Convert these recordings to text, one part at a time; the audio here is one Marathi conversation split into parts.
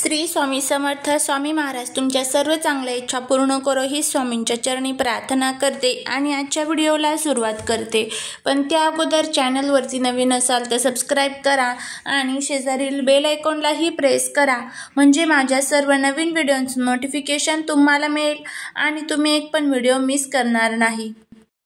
श्री स्वामी समर्थ स्वामी महाराज तुमच्या सर्व चांगल्या इच्छा पूर्ण करो ही स्वामींच्या चरणी प्रार्थना करते आणि आजच्या व्हिडिओला सुरुवात करते। पण त्या अगोदर चॅनलवरती नवीन असाल तर सबस्क्राइब करा आणि शेजारील बेल आयकॉनलाही प्रेस करा, म्हणजे माझ्या सर्व नवीन व्हिडिओंचं नोटिफिकेशन तुम्हाला मिळेल आणि तुम्ही एक पण व्हिडिओ मिस करणार नाही।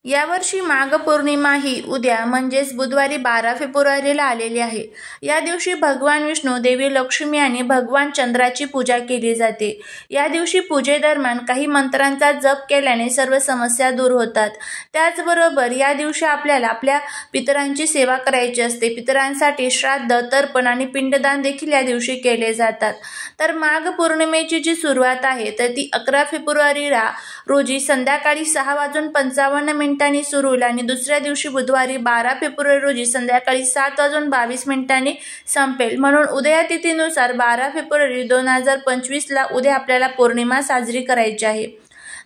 यावर्षी माघ पौर्णिमा ही उद्या म्हणजेच बुधवारी 12 फेब्रुवारीला आलेली आहे। या दिवशी भगवान विष्णू, देवी लक्ष्मी आणि भगवान चंद्राची पूजा केली जाते। या दिवशी पूजेदरम्यान काही मंत्रांचा जप केल्याने सर्व समस्या दूर होतात। त्याचबरोबर या दिवशी आपल्याला आपल्या पितरांची सेवा करायची असते। पितरांसाठी श्राद्ध, तर्पण आणि पिंडदान देखील या दिवशी केले जातात। तर माघ पौर्णिमेची जी सुरुवात आहे तर ती 11 फेब्रुवारीला रोजी संध्याकाळी 6:55 सुरू होईल आणि दुसऱ्या दिवशी बुधवारी 12 फेब्रुवारी रोजी संध्याकाळी 7:22 संपेल। म्हणून उदया तिथीनुसार 12 फेब्रुवारी 2025 ला उद्या आपल्याला पौर्णिमा साजरी करायची आहे।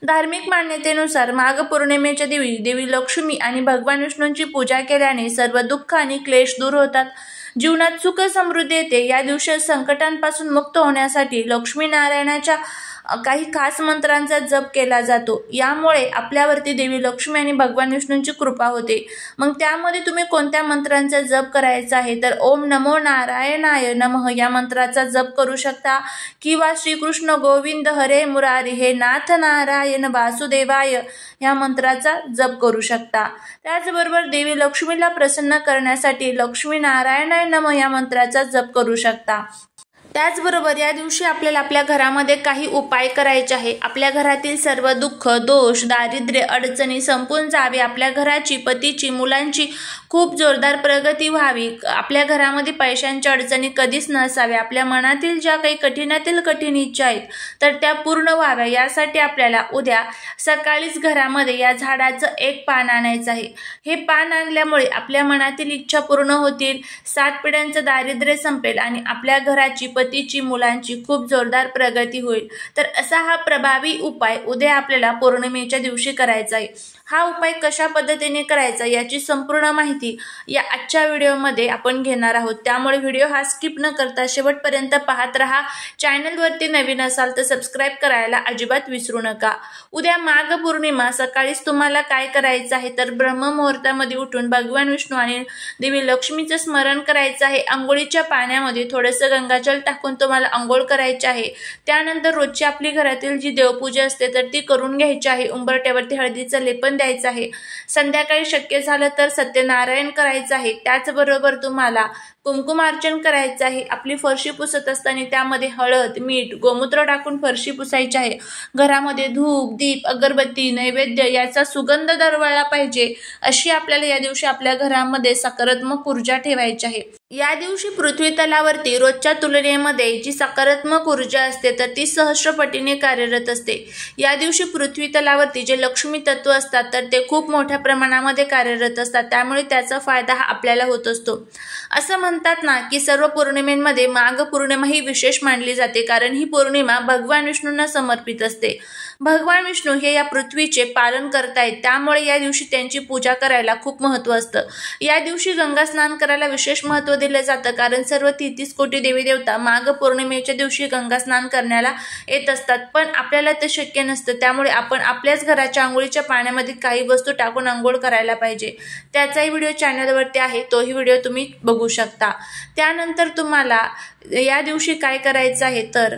धार्मिक मान्यतेनुसार माघ पौर्णिमेच्या दिवशी देवी लक्ष्मी आणि भगवान विष्णूंची पूजा केल्याने सर्व दुःख आणि क्लेश दूर होतात, जीवनात सुख समृद्धी येते। या दिवशी संकटांपासून मुक्त होण्यासाठी लक्ष्मी नारायणाच्या काही खास मंत्रांचा जप केला जातो। यामुळे आपल्यावरती देवी लक्ष्मी आणि भगवान विष्णूंची कृपा होते। मग त्यामध्ये तुम्ही कोणत्या मंत्रांचा जप करायचा आहे तर ओम नमो नारायणाय नमः या मंत्राचा जप करू शकता, किंवा श्रीकृष्ण गोविंद हरे मुरारी हे नाथ नारायण वासुदेवाय या मंत्राचा जप करू शकता। त्याचबरोबर देवी लक्ष्मीला प्रसन्न करण्यासाठी लक्ष्मी नारायणाय नमः या मंत्राचा जप करू शकता। त्याचबरोबर या दिवशी आपल्याला आपल्या घरामध्ये काही उपाय करायचे आहे। आपल्या घरातील सर्व दुःख, दोष, दारिद्र्य, अडचणी संपून जावे, आपल्या घराची, पतीची, मुलांची खूप जोरदार प्रगती व्हावी, आपल्या घरामध्ये पैशांच्या अडचणी कधीच नसाव्या, आपल्या मनातील ज्या काही कठीणातील कठीण इच्छा आहेत तर त्या पूर्ण व्हाव्या, यासाठी आपल्याला उद्या सकाळीच घरामध्ये या झाडाचं एक पान आणायचं आहे। हे पान आणल्यामुळे आपल्या मनातील इच्छा पूर्ण होतील, 7 पिढ्यांचं दारिद्र्य संपेल आणि आपल्या घराची, पतीची, मुलांची खूप जोरदार प्रगती होईल। तर असा हा प्रभावी उपाय उद्या आपल्याला पौर्णिमेच्या दिवशी करायचा आहे। हा उपाय कशा पद्धतीने करायचा याची संपूर्ण माहिती या आजच्या व्हिडिओमध्ये आपण घेणार आहोत, त्यामुळे व्हिडिओ हा स्किप न करता शेवटपर्यंत पाहत रहा। चॅनलवरती नवीन असाल तर सबस्क्राइब करायला अजिबात विसरू नका। उद्या माघ पौर्णिमा सकाळीच तुम्हाला काय करायचं आहे तर ब्रह्ममुहूर्तामध्ये उठून भगवान विष्णू आणि देवी लक्ष्मीचं स्मरण करायचं आहे। अंघोळीच्या पाण्यामध्ये थोडंसं गंगाजल टाकून तुम्हाला अंघोळ करायची आहे। त्यानंतर रोजची आपली घरातील जी देवपूजा असते तर ती करून घ्यायची आहे। उंबरठ्यावरती हळदीचं लेपन द्यायचं आहे। संध्याकाळी शक्य झालं तर सत्यनारायण करायचं आहे। त्याचबरोबर तुम्हाला कुंकुमार्चन करायचं आहे। आपली फरशी पुसत असताना त्यामध्ये हळद, मीठ, गोमूत्र टाकून फरशी पुसायची आहे। घरामध्ये धूप, दीप, अगरबत्ती, नैवेद्य याचा सुगंध दरवळला पाहिजे, अशी आपल्याला या दिवशी आपल्या घरामध्ये सकारात्मक ऊर्जा ठेवायची आहे। या दिवशी पृथ्वी तलावरती रोजच्या तुलनेमध्ये जी सकारात्मक ऊर्जा असते तर ती सहस्रपटीने कार्यरत असते। या दिवशी पृथ्वी तलावरती जे लक्ष्मी तत्व असतात तर ते खूप मोठ्या प्रमाणामध्ये कार्यरत असतात, त्यामुळे त्याचा फायदा हा आपल्याला होत असतो। असं म्हणतात ना की सर्व पौर्णिमेमध्ये माघ पौर्णिमा ही विशेष मानली जाते, कारण ही पौर्णिमा भगवान विष्णूंना समर्पित असते। भगवान विष्णू हे या पृथ्वीचे पालन करतायत, त्यामुळे या दिवशी त्यांची पूजा करायला खूप महत्त्व असतं। या दिवशी गंगा स्नान करायला विशेष महत्त्व दिलं जातं, कारण सर्व 33 कोटी देवी देवता माघ पौर्णिमेच्या दिवशी गंगा स्नान करण्याला येत असतात, पण आपल्याला ते शक्य नसतं। त्यामुळे आपण आपल्याच घराच्या आंघोळीच्या पाण्यामध्ये काही वस्तू टाकून आंघोळ करायला पाहिजे। त्याचाही व्हिडिओ चॅनलवरती आहे, तोही व्हिडिओ तुम्ही बघू शकता। त्यानंतर तुम्हाला या दिवशी काय करायचं आहे तर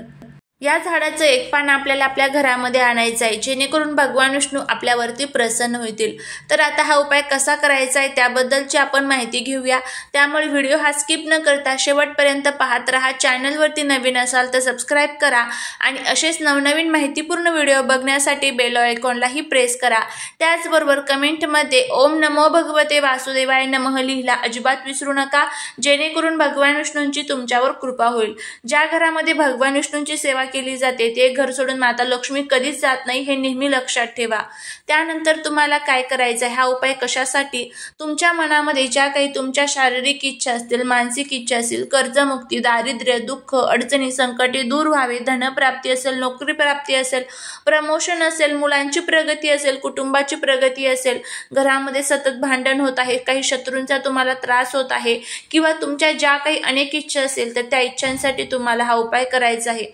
या झाडाचं एक पान आपल्याला आपल्या घरामध्ये आणायचं आहे, जेणेकरून भगवान विष्णू आपल्यावरती प्रसन्न होतील। तर आता हा उपाय कसा करायचा आहे त्याबद्दलची आपण माहिती घेऊया, त्यामुळे व्हिडिओ हा स्किप न करता शेवटपर्यंत पाहत रहा। चॅनलवरती नवीन असाल तर सबस्क्राइब करा आणि असेच नवनवीन माहितीपूर्ण व्हिडिओ बघण्यासाठी बेल आयकॉनलाही प्रेस करा। त्याचबरोबर कमेंटमध्ये ओम नमो भगवते वासुदेवाय नमः लिहिला अजिबात विसरू नका, जेणेकरून भगवान विष्णूंची तुमच्यावर कृपा होईल। ज्या घरामध्ये भगवान विष्णूंची सेवा केली जाते ते घर सोडून माता लक्ष्मी कधीच जात नाही, हे नेहमी लक्षात ठेवा। त्यानंतर तुम्हाला काय करायचं आहे, हा उपाय कशासाठी, तुमच्या मनामध्ये ज्या काही तुमच्या शारीरिक इच्छा असतील, मानसिक इच्छा असतील, कर्जमुक्ती, दारिद्र्य, दुःख, अडचणी, संकटे दूर व्हावे, धनप्राप्ती असेल, नोकरी प्राप्ती असेल, प्रमोशन असेल, मुलांची प्रगती असेल, कुटुंबाची प्रगती असेल, घरामध्ये सतत भांडण होत आहे, काही शत्रूंचा तुम्हाला त्रास होत आहे किंवा तुमच्या ज्या काही अनेक इच्छा असेल तर त्या इच्छांसाठी तुम्हाला हा उपाय करायचा आहे।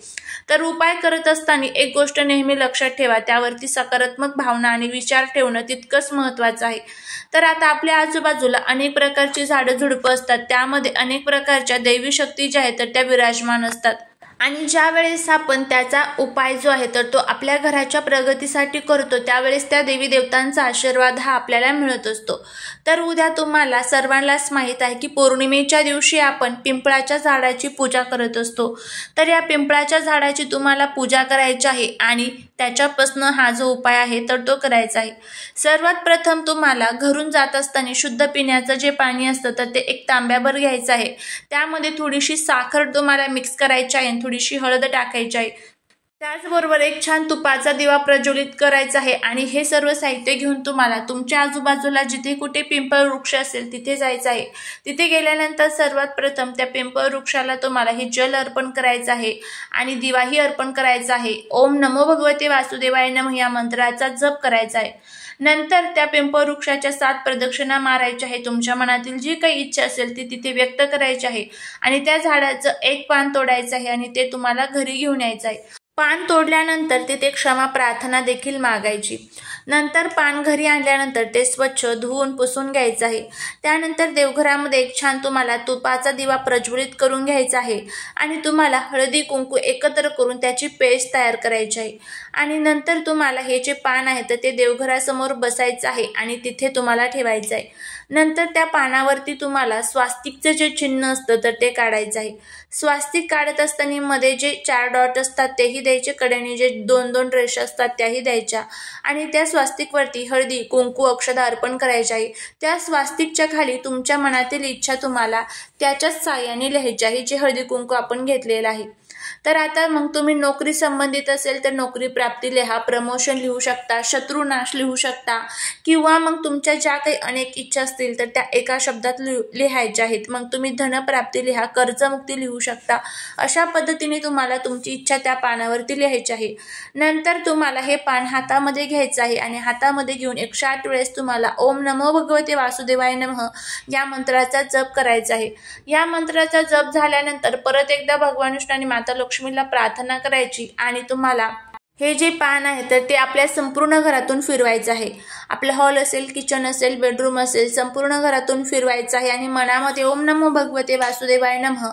तर उपाय करत असताना एक गोष्ट नेहमी लक्षात ठेवा, त्यावरती सकारात्मक भावना आणि विचार ठेवणं तितकंच महत्त्वाचं आहे। तर आता आपल्या आजूबाजूला अनेक प्रकारची झाडं झुडपं असतात, त्यामध्ये अनेक प्रकारच्या दैवी शक्ती ज्या आहेत तर त्या विराजमान असतात आणि ज्या वेळेस आपण त्याचा उपाय जो आहे तर तो आपल्या घराच्या प्रगतीसाठी करतो त्यावेळेस त्या देवी देवतांचा आशीर्वाद हा आपल्याला मिळत असतो। तर उद्या तुम्हाला सर्वांनाच माहीत आहे की पौर्णिमेच्या दिवशी आपण पिंपळाच्या झाडाची पूजा करत असतो। तर या पिंपळाच्या झाडाची तुम्हाला पूजा करायची आहे आणि त्याच्यापासून हा जो उपाय आहे तर तो करायचा आहे। सर्वात प्रथम तुम्हाला घरून जात असताना शुद्ध पिण्याचं जे पाणी असतं तर ते एक तांब्याभर घ्यायचं आहे। त्यामध्ये थोडीशी साखर तुम्हाला मिक्स करायची आहे, थोडीशी हळद टाकायची आहे, त्याचबरोबर एक छान तुपाचा दिवा प्रज्वलित करायचा आहे आणि हे सर्व साहित्य घेऊन तुम्हाला तुमच्या आजूबाजूला जिथे कुठे पिंपळ वृक्ष असेल तिथे जायचं आहे। तिथे गेल्यानंतर सर्वात प्रथम त्या पिंपळ वृक्षाला तुम्हाला हे जल अर्पण करायचं आहे आणि दिवाही अर्पण करायचा आहे। ओम नमो भगवते वासुदेवाय नमः या मंत्राचा जप करायचा आहे। नंतर त्या पिंपळ वृक्षाच्या 7 प्रदक्षिणा मारायच्या आहे। तुमच्या मनातील जी काही इच्छा असेल ती तिथे व्यक्त करायची आहे आणि त्या झाडाचं एक पान तोडायचं आहे आणि ते तुम्हाला घरी घेऊन यायचं आहे। पान तोडल्यानंतर तिथे क्षमा प्रार्थना देखील मागायची। नंतर पान घरी आणल्यानंतर ते स्वच्छ धुवून पुसून घ्यायचं आहे। त्यानंतर देवघरामध्ये एक छान तुम्हाला तुपाचा दिवा प्रज्वलित करून घ्यायचा आहे आणि तुम्हाला हळदी कुंकू एकत्र करून त्याची पेस्ट तयार करायची आहे आणि नंतर तुम्हाला हे जे पान आहे तर ते देवघरासमोर बसायचं आहे आणि तिथे तुम्हाला ठेवायचं आहे। नंतर त्या पानावरती तुम्हाला स्वास्तिकचं जे चिन्ह असतं तर ते काढायचं आहे। स्वास्तिक काढत असताना मध्ये जे 4 डॉट असतात तेही द्यायचे, कडेने जे 2-2 रेषा असतात त्याही द्यायच्या आणि त्या स्वास्तिकवरती हळदी कुंकू अक्षता अर्पण करायची आहे। त्या स्वास्तिकच्या खाली तुमच्या मनातील इच्छा तुम्हाला त्याच्याच साहाय्याने लिहायची आहे जे हळदी कुंकू आपण घेतलेलं आहे। तर आता मग तुम्ही नोकरी संबंधित असेल तर नोकरी प्राप्ती लिहा, प्रमोशन लिहू शकता, शत्रुनाश लिहू शकता किंवा मग तुमच्या ज्या काही अनेक इच्छा असतील तर त्या एका शब्दात लिहायच्या आहेत। मग तुम्ही धनप्राप्ती लिहा, कर्जमुक्ती लिहू शकता। अशा पद्धतीने तुम्हाला तुमची इच्छा त्या पानावरती लिहायची आहे। नंतर तुम्हाला हे पान हातामध्ये घ्यायचं आहे आणि हातामध्ये घेऊन 108 वेळेस तुम्हाला ओम नमो भगवते वासुदेवाय नमः या मंत्राचा जप करायचा आहे। या मंत्राचा जप झाल्यानंतर परत एकदा भगवान विष्णू आणि माता लक्ष्मीला प्रार्थना करायची आणि तुम्हाला हे जे पान आहे तर ते आपल्या संपूर्ण घरातून फिरवायचं आहे। आपलं हॉल असेल, किचन असेल, बेडरूम असेल, संपूर्ण घरातून फिरवायचं आहे आणि मनामध्ये ओम नमो भगवते वासुदेवाय नमः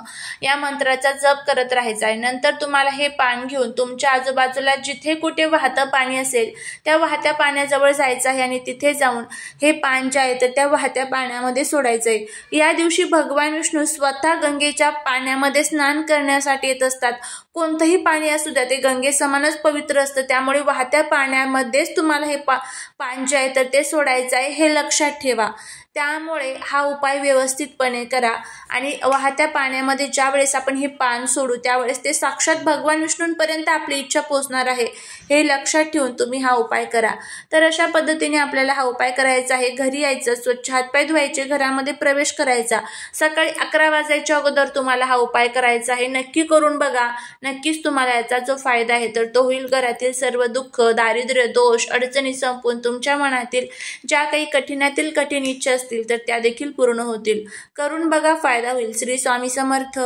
या मंत्राचा जप करत राहायचा आहे। नंतर तुम्हाला हे पान घेऊन तुमच्या आजूबाजूला जिथे कुठे वाहतं पाणी असेल त्या वाहत्या पाण्याजवळ जायचं आहे आणि तिथे जाऊन हे पान जे आहे तर त्या वाहत्या पाण्यामध्ये सोडायचं आहे। या दिवशी भगवान विष्णू स्वतः गंगेच्या पाण्यामध्ये स्नान करण्यासाठी येत असतात। कोणतंही पाणी असू द्या ते गंगेसमानच पवित्र असतं, त्यामुळे वाहत्या पाण्यामध्येच तुम्हाला हे पान जे आहे तर ते सोडायचं आहे, हे लक्षात ठेवा। त्यामुळे हा उपाय व्यवस्थितपणे करा आणि वाहत्या पाण्यामध्ये ज्या वेळेस आपण हे पान सोडू त्यावेळेस ते साक्षात भगवान विष्णूंपर्यंत आपली इच्छा पोहोचणार आहे, हे लक्षात ठेवून तुम्ही हा उपाय करा। तर अशा पद्धतीने आपल्याला हा उपाय करायचा आहे। घरी यायचं, स्वच्छ हातपाय धुवायचे, घरामध्ये प्रवेश करायचा, सकाळी 11 वाजायच्या अगोदर तुम्हाला हा उपाय करायचा आहे। नक्की करून बघा, नक्कीच तुम्हाला याचा जो फायदा आहे तर तो होईल। घरातील सर्व दुःख, दारिद्र्य, दोष, अडचणी संपून तुमच्या मनातील ज्या काही कठीणातील कठीण इच्छा असतील तर त्या देखील पूर्ण होतील। करून बघा, फायदा होईल। श्री स्वामी समर्थ।